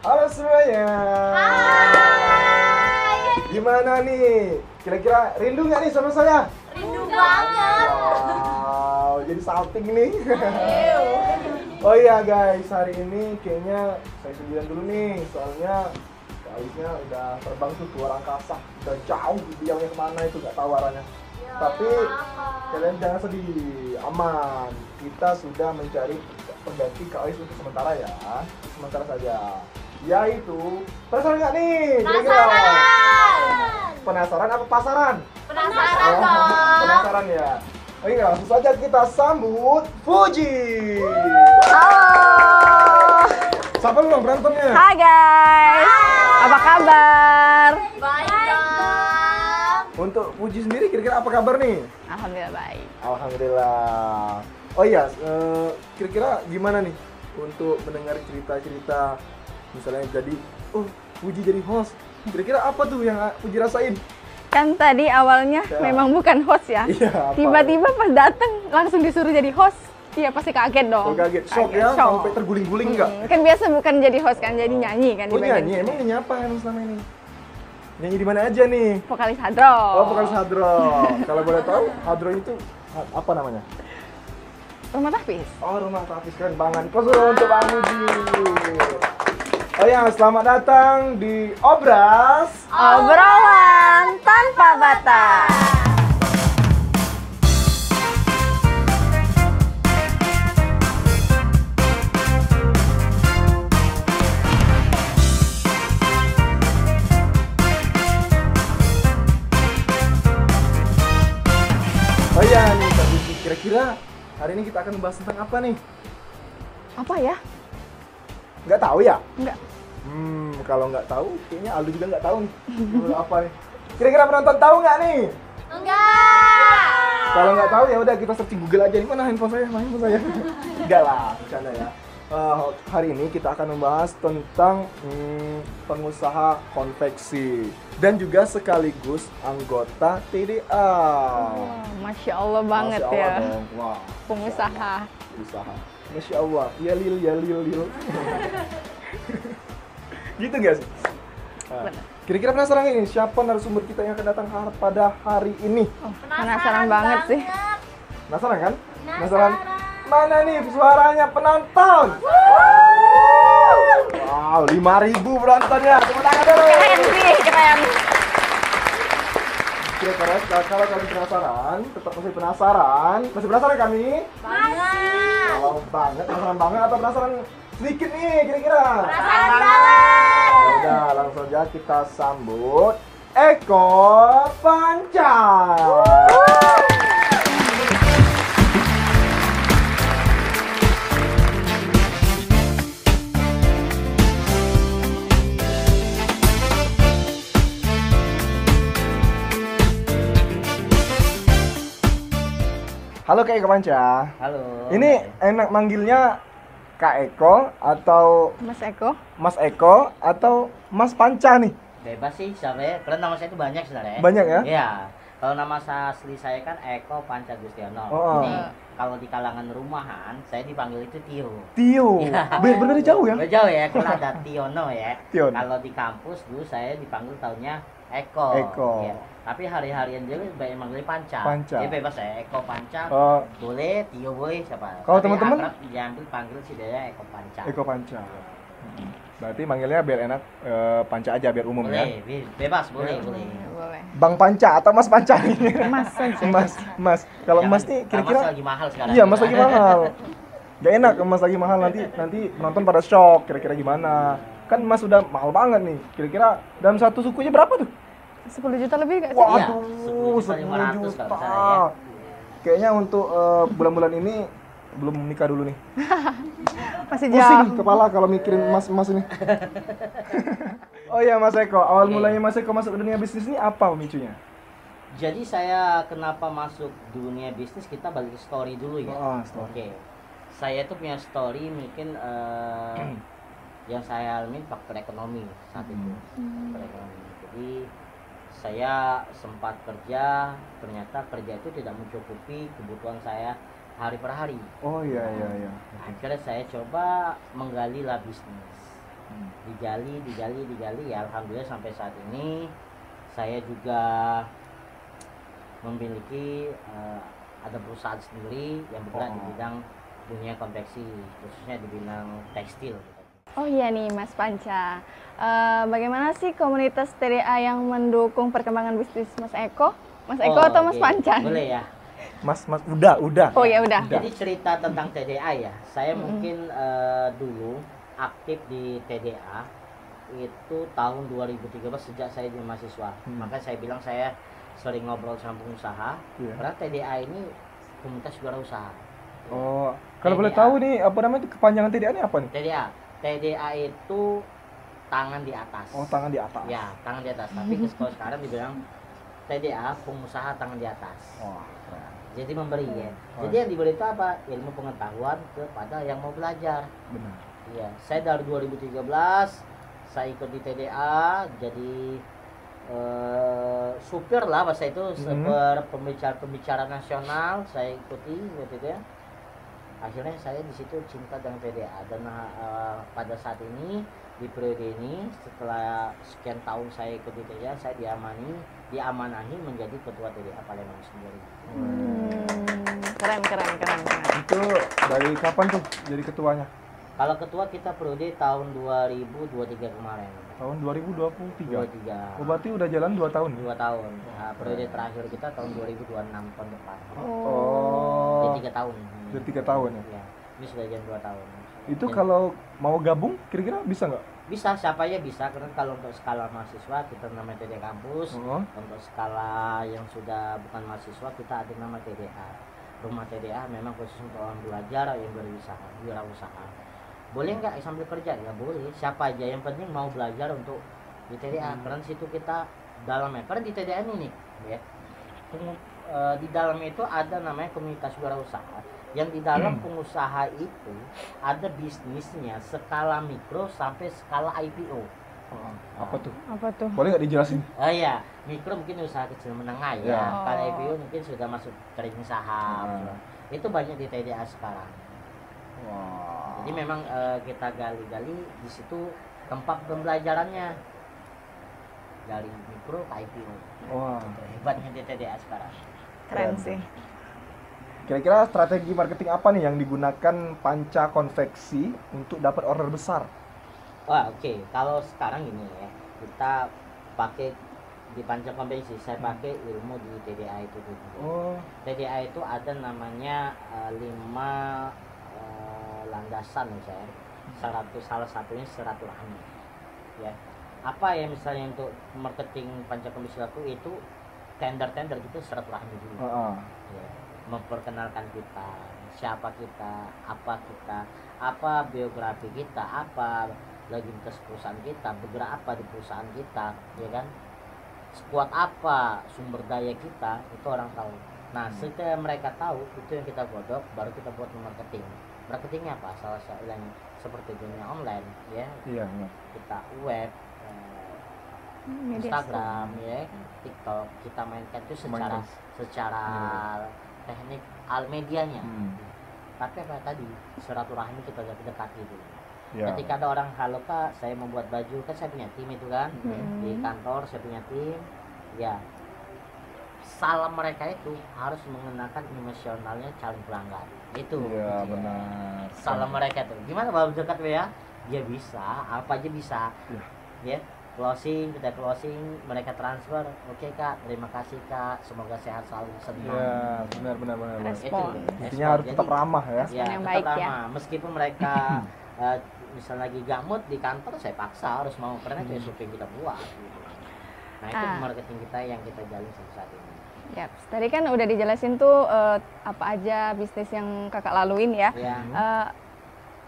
Halo semuanya. Hai. Gimana nih? Kira-kira rindu nggak nih sama saya? Rindu banget. Wow, jadi salting nih. Oh iya guys, hari ini kayaknya saya sendirian dulu nih, soalnya Kak Alisnya udah terbang tuh ke luar angkasa, udah jauh, bilangnya kemana itu nggak tahu arahnya. Tapi kalian jangan sedih, aman. Kita sudah mencari pengganti Kak Alis untuk sementara ya, sementara saja. Yaitu, penasaran nggak nih? Kira-kira? Penasaran apa pasaran? Penasaran dong. Penasaran ya. Oke, langsung saja kita sambut Fuji. Halo. Siapa dulu berantemnya? Hai guys. Apa kabar? Baik dong. Untuk Fuji sendiri kira-kira apa kabar nih? Alhamdulillah baik. Alhamdulillah. Oh iya, kira-kira gimana nih untuk mendengar cerita-cerita misalnya jadi, oh Fuji jadi host. Kira-kira apa tuh yang Fuji rasain? Kan tadi awalnya Ya. memang bukan host ya. Iya, apa? Tiba-tiba pas dateng langsung disuruh jadi host. Iya pasti kaget dong. Oh, kaget, shock ya, shock. sampai terguling-guling nggak? Kan biasa bukan jadi host kan, jadi nyanyi kan di Oh bagian nyanyi, sini. emang nyanyi apa yang selama ini? Nyanyi di mana aja nih? Vokalis hadro. Oh, vokalis hadro. Kalau boleh tahu, hadro itu apa namanya? Rumah Tafis. Oh, rumah Tafis, keren banget. Khusus untuk Bang Fuji. Oh ya, selamat datang di Obras. Obrolan tanpa batas. Oh ya nih, Kak Fuji, kira-kira hari ini kita akan membahas tentang apa nih? Apa ya? Nggak tahu ya? Enggak. Kalau nggak tahu, kayaknya Aldo juga nggak tahu nih. Apa nih? Kira-kira penonton tahu nggak nih? Enggak. Kalau nggak tahu ya udah kita searching Google aja. Ini mana handphone saya? Mana handphone saya? Enggak lah, bercanda ya. Hari ini kita akan membahas tentang pengusaha konveksi dan juga sekaligus anggota TDA. Oh, Masya Allah banget Masya Allah ya. dong. Wah, Pengusaha. usaha. Masya Allah, ya lil. Gitu nggak sih? Nah, Benar. kira-kira penasaran ini siapa narasumber kita yang akan datang pada hari ini? Oh, penasaran banget sih. Penasaran kan? Penasaran. Mana nih suaranya penonton? Wow, 5.000 penontonnya. Tepuk tangan dulu. Keren sih, keren. Kira-kira kalau kalian penasaran, tetap masih penasaran. Masih penasaran kami? Banget. Oh, banget, penasaran banget atau penasaran sedikit nih kira-kira? Penasaran banget. Udah, langsung aja kita sambut Eko Panca. Halo Kak Eko Panca. Halo. Ini enak manggilnya Kak Eko atau Mas Eko. Mas Eko atau Mas Panca nih? Bebas sih sebenarnya. Karena nama saya itu banyak sebenarnya. Banyak ya? Iya. Kalau nama asli saya kan Eko Panca Gustiono. Oh. Ini kalau di kalangan rumahan saya dipanggil itu Tio. Tio. Iya. Bener-bener jauh ya? Jauh ya, karena ada Tiono ya. Tion. Kalau di kampus dulu saya dipanggil tahunnya Eko. Eko. Iya. Tapi hari-harian dia banyak manggil Panca. Panca. Ya bebas ya, Eko Panca. Oh, Boleh, Tio boleh siapa. Kalau Tapi teman-teman? akrab diambil panggil sih dia Eko Panca. Eko Panca. Berarti manggilnya biar enak Panca aja biar umum ya. Boleh, bebas, boleh, Iya. boleh. Boleh. Bang Panca atau Mas Panca nih? Mas saja. Mas. Kalau Jangan- Mas nih Mas kira-kira lagi mahal sekarang. iya, Mas lagi mahal. Gak enak Mas lagi mahal nanti penonton pada shock kira-kira gimana. Kan Mas udah mahal banget nih. Kira-kira dalam satu sukunya berapa tuh? 10 juta lebih gak sih? Iya, Waduh, 10.500 10 kalau juta. nggak salah ya. Kayaknya untuk bulan-bulan ini belum nikah dulu nih. Masih Pusing jauh. kepala kalau mikirin mas ini. Oh iya Mas Eko, awal Oke. mulanya Mas Eko masuk ke dunia bisnis ini apa pemicunya? Jadi saya kenapa masuk dunia bisnis, kita balik ke story dulu ya. Oh, story. Oke. Saya tuh punya story mungkin yang saya alami faktor ekonomi saat itu. Faktor ekonomi. Jadi saya sempat kerja, ternyata kerja itu tidak mencukupi kebutuhan saya hari per hari. Oh iya. Akhirnya saya coba menggalilah bisnis. digali ya, alhamdulillah sampai saat ini saya juga memiliki ada perusahaan sendiri yang bergerak di bidang dunia konveksi, khususnya di bidang tekstil. Oh iya nih Mas Panca, bagaimana sih komunitas TDA yang mendukung perkembangan bisnis Mas Eko? Mas Eko atau Mas oke. Panca? Boleh ya. Mas, udah. Oh ya udah. Jadi cerita tentang TDA ya, saya mungkin dulu aktif di TDA itu tahun 2013 sejak saya jadi mahasiswa. Maka saya bilang saya sering ngobrol sama pengusaha, karena TDA ini komunitas wirausaha. Oh, kalau TDA. boleh tahu nih apa namanya kepanjangan TDA ini apa nih? TDA itu tangan di atas. Oh, tangan di atas. Ya, tangan di atas. Tapi kalau sekarang dibilang TDA pengusaha tangan di atas. Wah, keren. Jadi memberi ya. Jadi yang diberi itu apa? Ilmu pengetahuan kepada yang mau belajar. Benar. Iya, saya dari 2013 saya ikut di TDA jadi supir lah bahasa itu, pembicara nasional saya ikuti gitu ya. Akhirnya saya di situ cinta dengan TDA dan pada saat ini di periode ini setelah sekian tahun saya ikut di TDA, saya diamanahi menjadi ketua TDA Palembang sendiri. Keren. Itu dari kapan tuh jadi ketuanya? Kalau ketua kita periode tahun 2023 kemarin. Tahun 2023. 23. Oh, berarti udah jalan 2 tahun. 2 tahun. Nah, periode terakhir kita tahun 2026 tahun depan. Oh. Jadi 3 tahun. Jadi 3 tahun ya. Ya. Ini sudah jalan 2 tahun. Itu Jadi, kalau mau gabung kira-kira bisa nggak? bisa, siapa aja bisa, karena kalau untuk skala mahasiswa kita namanya TDA kampus. Untuk skala yang sudah bukan mahasiswa kita ada nama TDA. Rumah TDA memang khusus untuk orang belajar yang wirausaha. Boleh nggak sambil kerja? Ya boleh, siapa aja yang penting mau belajar untuk di TDA. Karena di situ kita dalamnya, karena di TDA ini nih ya, di dalamnya itu ada namanya komunitas wirausaha, yang di dalam pengusaha itu ada bisnisnya skala mikro sampai skala IPO. Apa tuh? Apa tuh? Boleh nggak dijelasin? Oh iya, mikro mungkin usaha kecil menengah ya. Ya. Kalau IPO mungkin sudah masuk trading saham. Itu banyak di TDA sekarang. Wah. Jadi memang kita gali-gali di situ tempat pembelajarannya dari mikro ke IPO. Wah. Itu hebatnya di TDA sekarang. Keren sih. Kira-kira strategi marketing apa nih yang digunakan Panca Konveksi untuk dapat order besar? Wah, oke. Kalau sekarang ini ya, kita pakai di Panca Konveksi, saya pakai ilmu di TDA itu dulu. Oh. TDA itu ada namanya 5 landasan misalnya. Salah satunya silaturahmi. Ya. Apa ya misalnya untuk marketing Panca Konveksi itu tender gitu silaturahmi dulu. Ya. Memperkenalkan kita, siapa kita, apa biografi kita, apa loyalitas perusahaan kita, bergerak apa di perusahaan kita, ya kan? Sekuat apa sumber daya kita, itu orang tahu. Nah, setelah mereka tahu, itu yang kita godok, baru kita buat marketing. Marketingnya apa? Salah satunya seperti dunia online, ya. Iya. Kita web, Instagram, ya, TikTok, kita mainkan itu secara teknik medianya. Tapi apa tadi, silaturahmi kita dekati dulu. Ya. Ketika ada orang, halo Kak, saya membuat baju, kan saya punya tim itu kan, di kantor saya punya tim, ya. Salam mereka itu harus mengenakan emosionalnya calon pelanggan. Itu. Iya, benar. Salam mereka tuh. Gimana Bapak dekat ya? Dia bisa, apa aja bisa. Ya. Closing, kita closing, mereka transfer. Oke Kak, terima kasih Kak, semoga sehat selalu, senang. Ya, benar. Respon. Intinya harus tetap ramah ya. Ya, yang tetap baik ya. ramah. Meskipun mereka misalnya lagi gamut di kantor, saya paksa harus mau, karena itu SOP yang kita buat gitu. Nah, itu marketing kita yang kita jalin sampai saat ini. Yap, tadi kan udah dijelasin tuh apa aja bisnis yang kakak laluin ya. Ya.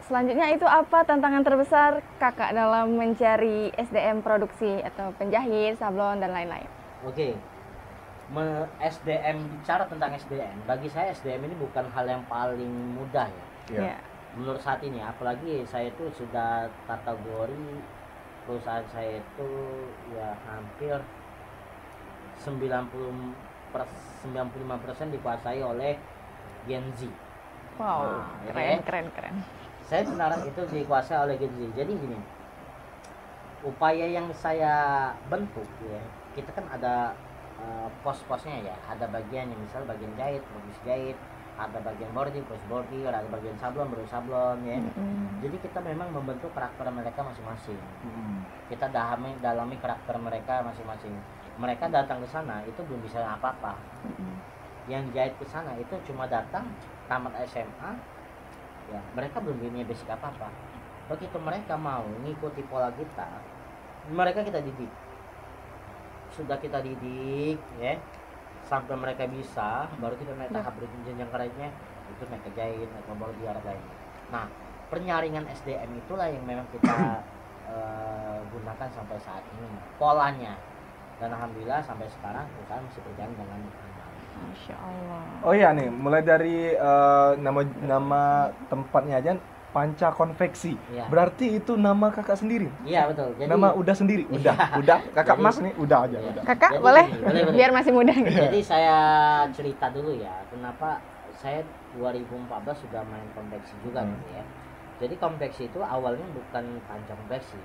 Selanjutnya itu apa tantangan terbesar kakak dalam mencari SDM produksi atau penjahit, sablon, dan lain-lain? Oke. SDM, bicara tentang SDM, bagi saya SDM ini bukan hal yang paling mudah ya. Iya. Menurut saat ini, apalagi saya itu sudah kategori perusahaan saya itu ya hampir 95% dikuasai oleh Gen Z. Wow, Nah, keren. saya sekarang itu dikuasai oleh Gen Z. Jadi gini, upaya yang saya bentuk ya, kita kan ada pos-posnya ya, ada bagiannya, misal bagian jahit, produksi jahit, ada bagian bordil, proses bordil, ada bagian sablon, baru sablon ya. Jadi kita memang membentuk karakter mereka masing-masing. Kita dalami karakter mereka masing-masing. Mereka datang ke sana itu belum bisa apa-apa. Yang jahit ke sana itu cuma datang tamat SMA, ya mereka belum punya basic apa-apa. Begitu mereka mau ngikuti pola kita, mereka kita didik. Sudah kita didik ya sampai mereka bisa, baru kita naik tahap jenjang karirnya, itu mereka jahit, mereka baru di arah lain. Nah, penyaringan SDM itulah yang memang kita gunakan sampai saat ini polanya, dan alhamdulillah sampai sekarang perusahaan masih berjalan dengan aman. Masya Allah. Oh iya nih, mulai dari nama tempatnya aja, Panca Konveksi. Iya. Berarti itu nama kakak sendiri? Iya betul. Jadi, Nama udah sendiri? Udah. Kakak Jadi- Mas nih, udah aja. Iya. Udah. Kakak Jadi boleh? gini, boleh. Biar masih muda gitu. Jadi saya cerita dulu ya, kenapa saya 2014 sudah main konveksi juga gitu ya. Jadi konveksi itu awalnya bukan Panca Konveksi.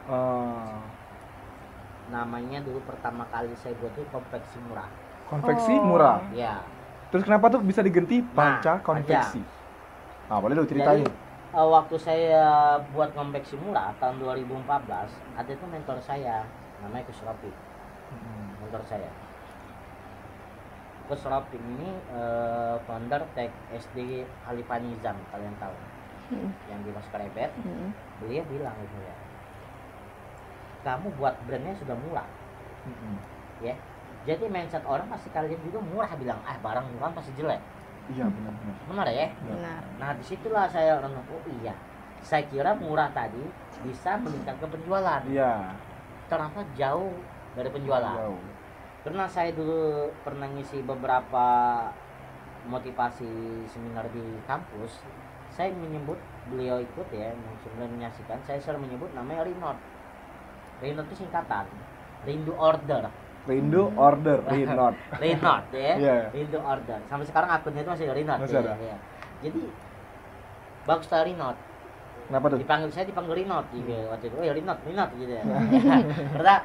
Namanya dulu pertama kali saya buat itu konveksi murah. Konveksi Oh. murah. Ya. Terus kenapa tuh bisa diganti Panca Nah, Konveksi? Nah, boleh lu ceritain. Jadi waktu saya buat konveksi murah tahun 2014, ada itu mentor saya, namanya Gus Ropi. Mentor saya. Gus Ropi ini founder Tech SD Khalifah Nizam, kalian tahu. Yang di Mas Krebet. Beliau bilang gitu ya, kamu buat brandnya sudah murah, ya. Jadi mindset orang pasti kalian juga murah, bilang barang murah pasti jelek. Iya, benar-benar. Benar ya? Benar. Nah disitulah saya renung, oh iya, saya kira murah tadi bisa meningkatkan penjualan, Iya. ternyata jauh dari penjualan. Jauh. Karena saya dulu pernah ngisi beberapa motivasi seminar di kampus, saya menyebut, beliau ikut ya, sebelum menyaksikan, saya selalu menyebut namanya Rinot. Rinot itu singkatan, Rindu Order. Rindu Order, Rinot. Rinot ya, Iya. Rindu Order. Sampai sekarang akunnya itu masih Rinot. Masih ya, ada? ya. Jadi bagus lah Rinot. Kenapa tuh? Saya dipanggil Rinot gitu waktu itu. Oh ya Rinot gitu ya. Karena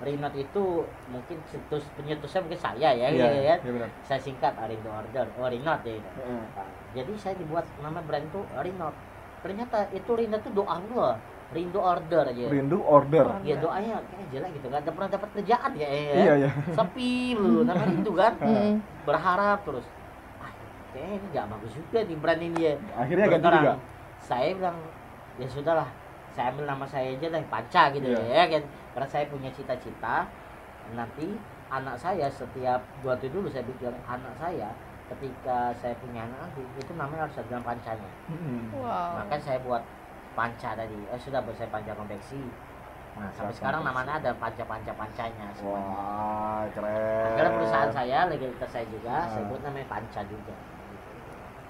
Rinot itu mungkin penyetusnya mungkin saya ya, Iya, gitu kan. iya benar. Saya singkat Rindu Order, oh Rinot ya gitu. Heeh. Nah, jadi saya dibuat nama brand itu Rinot. Ternyata itu Rinot itu doa gua, Rindu Order aja. Rindu Order. Ya doanya kayak jelek gitu kan, pernah dapat kerjaan ya, Iya, iya. sepi lu, nama Rindu kan, Mm-mm. berharap terus. Kayaknya ini nggak bagus juga nih brand ini ya. Akhirnya ganti Berterang. juga. Saya bilang ya sudahlah, saya ambil nama saya aja lah, Panca gitu Iya. ya kan. Karena saya punya cita-cita nanti anak saya, setiap buat itu dulu saya pikir anak saya ketika saya punya anak nanti itu namanya harus ada Pancanya. Wow. Maka saya buat Panca tadi. Sudah buat saya Panca Konveksi. Nah, sampai sekarang namanya ada Pancanya semuanya. Wah, keren. Akhirnya perusahaan saya, legalitas saya juga, saya buat namanya Panca juga.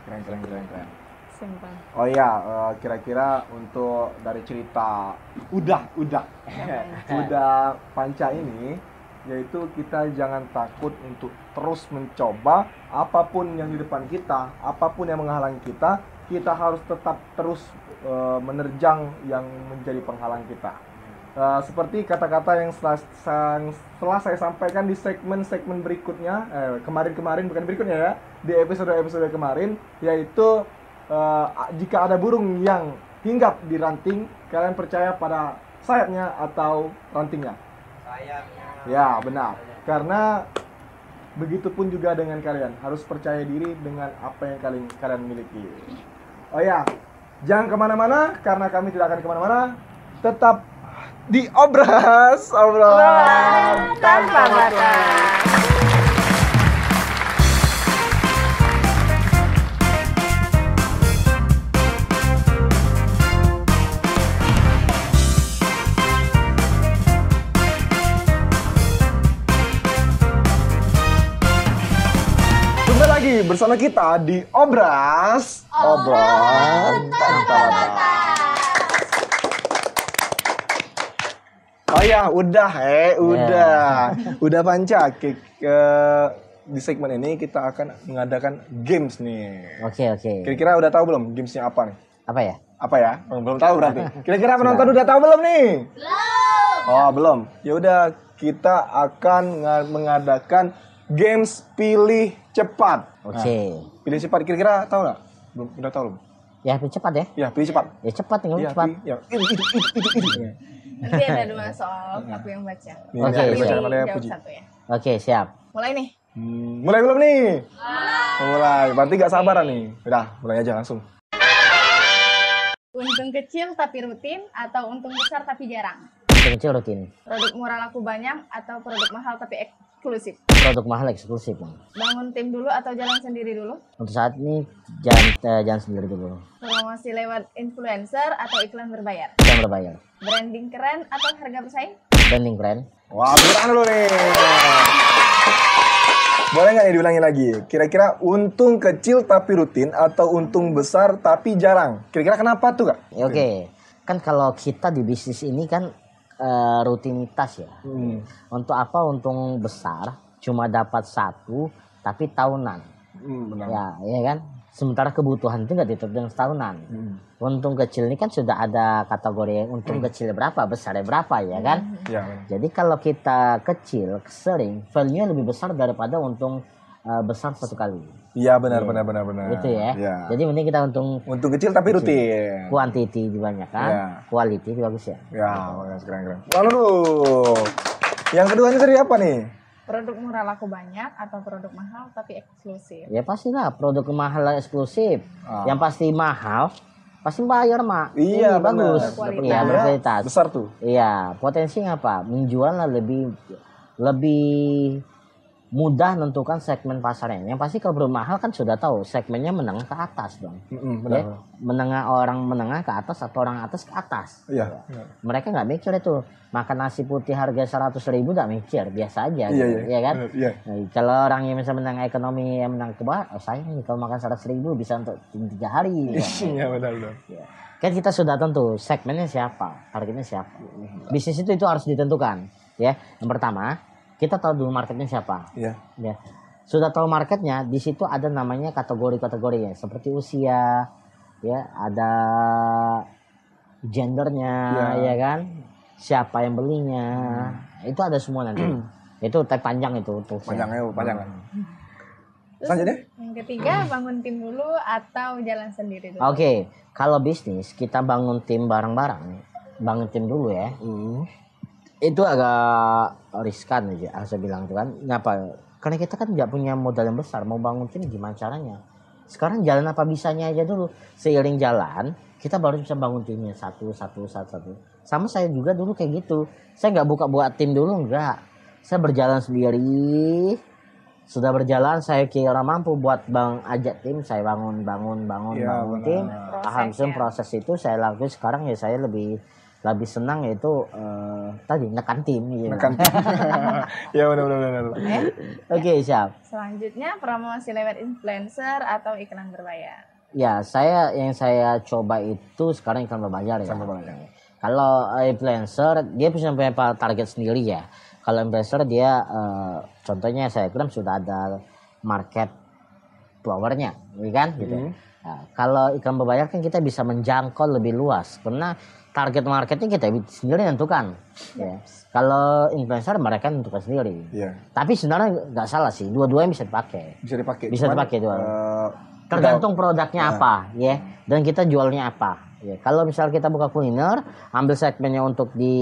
Keren. Simpel. Oh iya, kira-kira untuk dari cerita udah Panca ini, yaitu kita jangan takut untuk terus mencoba apapun yang di depan kita, apapun yang menghalangi kita harus tetap terus menerjang yang menjadi penghalang kita. Seperti kata-kata yang setelah saya sampaikan di segmen berikutnya, kemarin bukan berikutnya ya, di episode kemarin, yaitu jika ada burung yang hinggap di ranting, kalian percaya pada sayapnya atau rantingnya? Sayapnya. Ya, benar. Karena begitupun juga dengan kalian, harus percaya diri dengan apa yang kalian miliki. Oh ya, jangan kemana-mana, karena kami tidak akan kemana-mana. Tetap di obrolan Tanpa batas. Kembali lagi bersama kita di obrolan tanpa batas. Oh ya, udah Panca. Di segmen ini kita akan mengadakan games nih. Oke. Kira-kira udah tahu belum gamesnya apa nih? Apa ya? Apa ya? Belum tahu berarti. Kira-kira penonton udah tahu belum nih? Belum. Oh, belum. Ya udah, kita akan mengadakan games pilih cepat. Oke. Pilih cepat kira-kira tahu nggak? Belum, udah tahu belum? Ya, cepat ya. Ya, pilih cepat. Ya cepat tinggal Ya, cepat. Ya, ini. Nanti ada 2 soal, aku yang baca. Oke, Pilih siap. jawab 1 ya. Oke, siap. Mulai nih. Mulai belum nih? Mulai. Berarti nggak sabaran nih. Udah, mulai aja langsung. Untung kecil tapi rutin atau untung besar tapi jarang? Untung kecil rutin. Produk murah laku banyak atau produk mahal tapi eksklusif? Produk mahal eksklusif, Bang. Bangun tim dulu atau jalan sendiri dulu? Untuk saat ini jangan sendiri dulu. Promosi lewat influencer atau iklan berbayar? Jangan berbayar. Branding keren atau harga bersaing? Branding brand. Wah, beneran dulu nih. Boleh nggak nih diulangi lagi? Kira-kira untung kecil tapi rutin atau untung besar tapi jarang? Kira-kira kenapa tuh, Kak? Ya, oke. Kan kalau kita di bisnis ini kan rutinitas ya. Untuk apa untung besar cuma dapat 1 tapi tahunan. Benar. Ya kan? Sementara kebutuhan itu nggak ditutup dengan setahunan. Untung kecil ini kan sudah ada kategori untung kecil berapa, besarnya berapa ya kan? Ya, benar. Jadi kalau kita kecil sering value-nya lebih besar daripada untung besar 1 kali. Iya, benar. Gitu ya. Iya. Jadi mending kita untung Untung kecil tapi rutin. quantity banyak kan, Iya. quality bagus ya. Ya, keren. Lalu, yang keduanya tadi apa nih? Produk murah laku banyak atau produk mahal tapi eksklusif? Ya pastilah produk mahal eksklusif. Yang pasti mahal, pasti bayar mak. Iya, Ini bagus. benar. Iya, berkualitas. Besar tuh. Iya, potensinya apa? Menjualnya lebih mudah menentukan segmen pasarnya. Yang pasti kalau bermahal kan sudah tahu segmennya menengah ke atas dong. Benar. Ya, orang menengah ke atas atau orang atas ke atas. Iya. Mereka nggak mikir itu makan nasi putih harga 100.000 nggak mikir, biasa aja. Iya, gitu, ya kan? Iya. Nah, kalau orang yang bisa menang ekonomi yang menang ke bawah, sayang nih kalau makan 100.000 bisa untuk 3 hari. Iya, benar. Ya. Kan kita sudah tentu segmennya siapa, harganya siapa. Bisnis itu harus ditentukan. Ya, yang pertama kita tahu dulu marketnya siapa. Iya. Ya. Sudah tahu marketnya, di situ ada namanya kategori-kategori ya, seperti usia, ya, ada gendernya, ya kan, siapa yang belinya, itu ada semua nanti. Itu tag panjang itu. Panjang. Terus Selanjutnya? yang ketiga, bangun tim dulu atau jalan sendiri dulu? Oke, kalau bisnis kita bangun tim bareng-bareng, bangun tim dulu ya. Itu agak riskan aja, saya bilang tuh kan. Ngapa? Karena kita kan nggak punya modal yang besar, mau bangun tim gimana caranya? Sekarang jalan apa bisanya aja dulu. Seiring jalan, kita baru bisa bangun timnya satu. Sama saya juga dulu kayak gitu. Saya nggak buat tim dulu, enggak. Saya berjalan sendiri. Sudah berjalan, saya kira mampu buat ajak tim. Saya bangun tim. Alhamdulillah proses itu saya lakukan. Sekarang ya saya lebih senang yaitu tadi nekan tim gitu. Ya benar. Oke, siap. Selanjutnya promosi lewat influencer atau iklan berbayar? Ya, yang saya coba itu sekarang iklan berbayar ya. Kalau influencer dia punya target sendiri ya. Kalau influencer dia contohnya saya kira sudah ada market powernya, ya kan gitu. Nah, kalau iklan berbayar kan kita bisa menjangkau lebih luas karena target marketnya kita sendiri tentukan. Ya. Kalau influencer mereka tentukan sendiri. Iya. Tapi sebenarnya nggak salah sih, dua-duanya bisa dipakai. Bisa dipakai dua. Tergantung produknya apa, ya. Dan kita jualnya apa. Ya. Kalau misal kita buka kuliner, ambil segmennya untuk di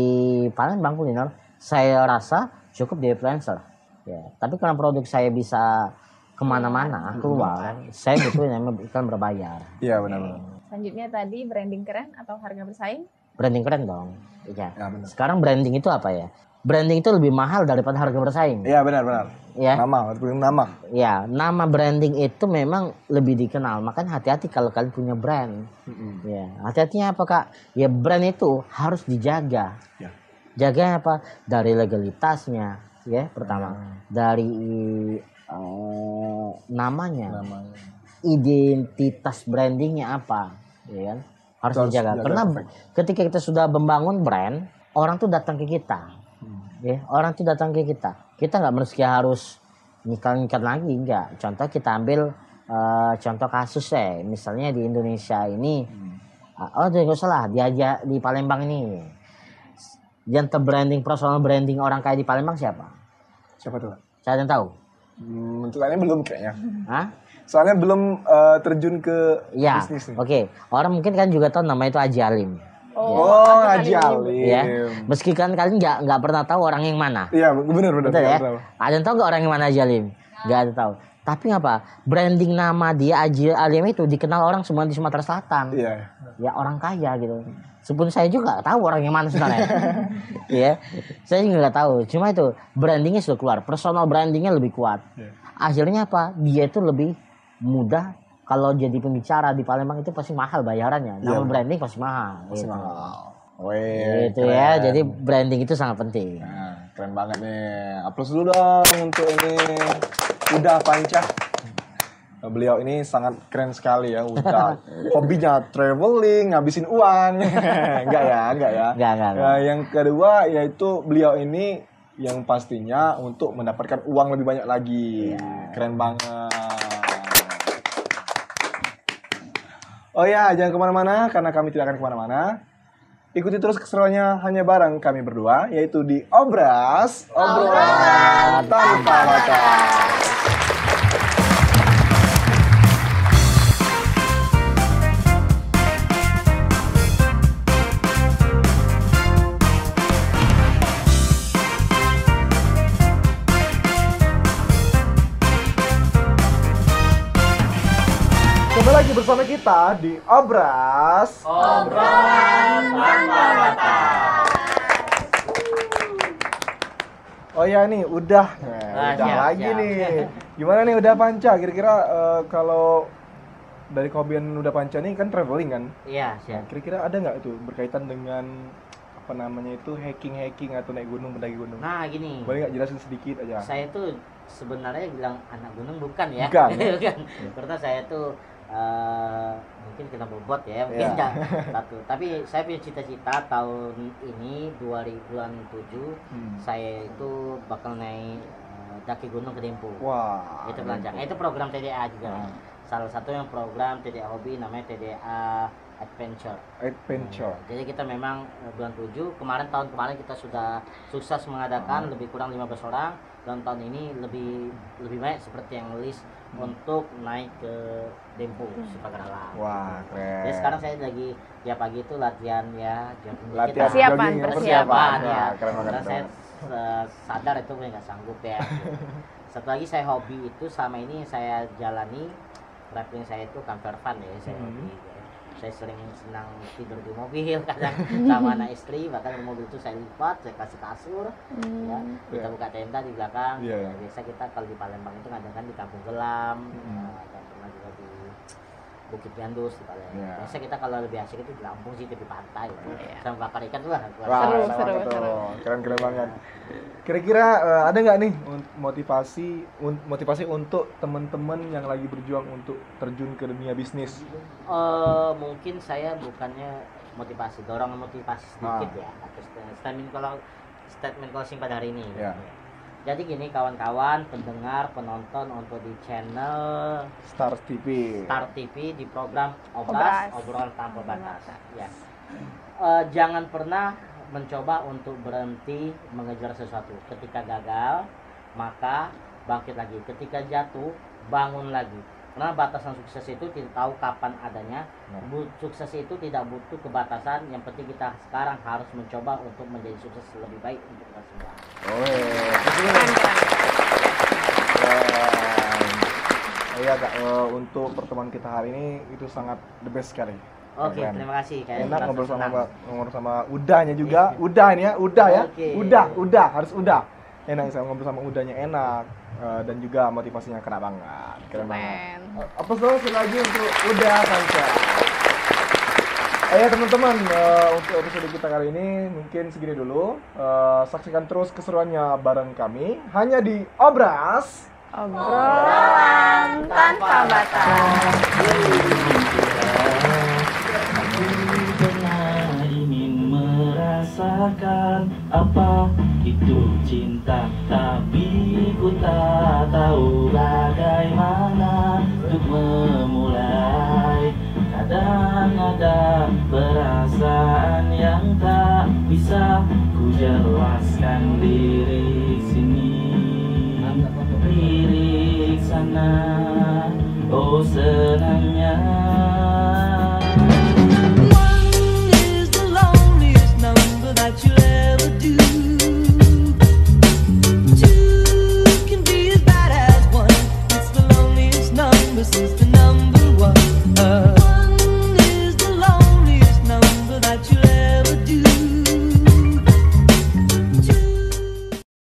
Palembang kuliner, saya rasa cukup di influencer. Ya. Tapi kalau produk saya bisa kemana-mana keluar, saya butuh yang iklan berbayar. Iya benar. Selanjutnya tadi branding keren atau harga bersaing? Branding keren dong. Ya. benar. Sekarang branding itu apa ya? Branding itu lebih mahal daripada harga bersaing. Iya benar. Ya. Nama. Ya, nama branding itu memang lebih dikenal. Makanya hati-hati kalau kalian punya brand. Ya, hati-hatinya apa Kak? Ya brand itu harus dijaga. Ya. Jaga apa? Dari legalitasnya, ya pertama. Dari namanya. Identitas brandingnya apa, ya kan? Harus dijaga. Karena ketika kita sudah membangun brand, orang tuh datang ke kita. Ya, orang tuh datang ke kita. Kita nggak mesti harus nikah lagi, enggak. Contoh kita ambil contoh kasus misalnya di Indonesia ini Oh, tidak salah. Dia aja di Palembang ini. Yang terbranding personal branding orang kaya di Palembang siapa? Siapa tuh? Saya yang tahu. Soalnya belum kayaknya. Hah? Soalnya belum terjun ke Ya. bisnis nih. Oke. Orang mungkin kan juga tahu nama itu Haji Alim. Oh, Haji Alim. Ya. Meski kan kalian nggak pernah tahu orang yang mana. Iya, benar. Betul ya? Betul. Ada yang tahu nggak orang yang mana Haji Alim? Nggak ada tahu. Tapi apa? Branding nama dia Haji Alim itu dikenal orang semua di Sumatera Selatan. Iya. Ya orang kaya gitu. Sebelum saya juga tahu orang yang mana sebenarnya. Ya, saya juga nggak tahu. Cuma itu brandingnya sudah keluar, personal brandingnya lebih kuat. Akhirnya apa? Dia itu lebih mudah. Kalau jadi pembicara di Palembang itu pasti mahal bayarannya. Nama branding pasti mahal. Gitu. Wih, Gitu ya. Jadi branding itu sangat penting. Nah, keren banget nih. Aplaus dulu dong untuk ini Uda Panca. Beliau ini sangat keren sekali ya, Uda. Hobinya traveling, ngabisin uang. Enggak ya. Enggak. Nah, yang kedua yaitu beliau ini yang pastinya untuk mendapatkan uang lebih banyak lagi. Keren banget. Oh ya, jangan kemana-mana karena kami tidak akan kemana-mana. Ikuti terus keseruannya hanya bareng kami berdua, yaitu di Obras, obrolan tanpa batas. Kembali lagi bersama kita di Obras Obrolan tanpa batas. Oh ya nih, udah siap, lagi siap. nih. Gimana nih udah Panca? Kira-kira kalau dari kehobian udah Panca nih kan traveling kan? Iya, Nah, siap. kira-kira ada nggak itu berkaitan dengan apa namanya itu hacking atau naik gunung, mendaki gunung? Nah, gini. Boleh nggak jelasin sedikit aja? Saya tuh sebenarnya bilang anak gunung bukan ya. Bukan. Bukan. Karena saya tuh mungkin kena bobot ya, mungkin Iya. satu. Tapi saya punya cita-cita tahun ini 2007 saya itu bakal naik daki gunung ke Dempo. Wah. Itu pelancong. Itu program TDA juga. Salah satu yang program TDA hobi namanya TDA Adventure. Adventure. Jadi kita memang bulan 7 tahun kemarin kita sudah sukses mengadakan lebih kurang 15 orang, dan tahun ini lebih banyak seperti yang list untuk naik ke Dempo Sipagaralam. Wah, keren. Jadi sekarang saya lagi ya pagi itu latihan ya jogging Latihan kita. jogging, Persiapan. Ya. Keren banget. Karena saya sadar itu nggak sanggup ya. Satu lagi saya hobi itu sama ini saya jalani traveling saya itu camper van ya, saya hobi. Saya sering senang tidur di mobil kadang sama anak istri, bahkan di mobil itu saya lipat, saya kasih kasur, ya kita buka tenda di belakang. Iya. Biasa kita kalau di Palembang itu ngadakan di Kampung Gelam, dan pernah juga di Bukit Gandus di Palembang. Iya. Biasa kita kalau lebih asik itu di Lampung sih, di pantai, sama bakar ikan tuh lah. Wah, Seru. Keren banget. Kira-kira ada nggak nih motivasi untuk teman-teman yang lagi berjuang untuk terjun ke dunia bisnis? Mungkin saya bukannya motivasi, dorongan motivasi sedikit ya. Atau statement closing pada hari ini. Ya. Jadi gini kawan-kawan, pendengar, penonton untuk di channel Star TV. di program Obras. Obrolan Tanpa Batas. Ya. Jangan pernah mencoba untuk berhenti mengejar sesuatu. Ketika gagal, maka bangkit lagi. Ketika jatuh, bangun lagi. Karena batasan sukses itu tidak tahu kapan adanya. Sukses itu tidak butuh kebatasan. Yang penting kita sekarang harus mencoba untuk menjadi sukses lebih baik untuk kita semua. Iya Kak, untuk pertemuan kita hari ini itu sangat the best sekali. Oke, Keren. terima kasih. Kayaknya Enak merasa ngobrol senang. sama Udahnya juga. Udah ini ya, udah ya. Oke. Udah, harus udah. Enak saya ngobrol sama Udahnya enak, dan juga motivasinya kena banget. Keren banget. Apa sekali lagi untuk Udah Panca. Ya teman-teman, untuk episode kita kali ini mungkin segini dulu. Saksikan terus keseruannya bareng kami hanya di Obras Obrolan tanpa batas. Ingin merasakan apa itu cinta, tapi ku tak tahu bagaimana untuk memulai. kadang ada perasaan yang tak bisa ku jelaskan. Lirik sini, lirik sana, oh senangnya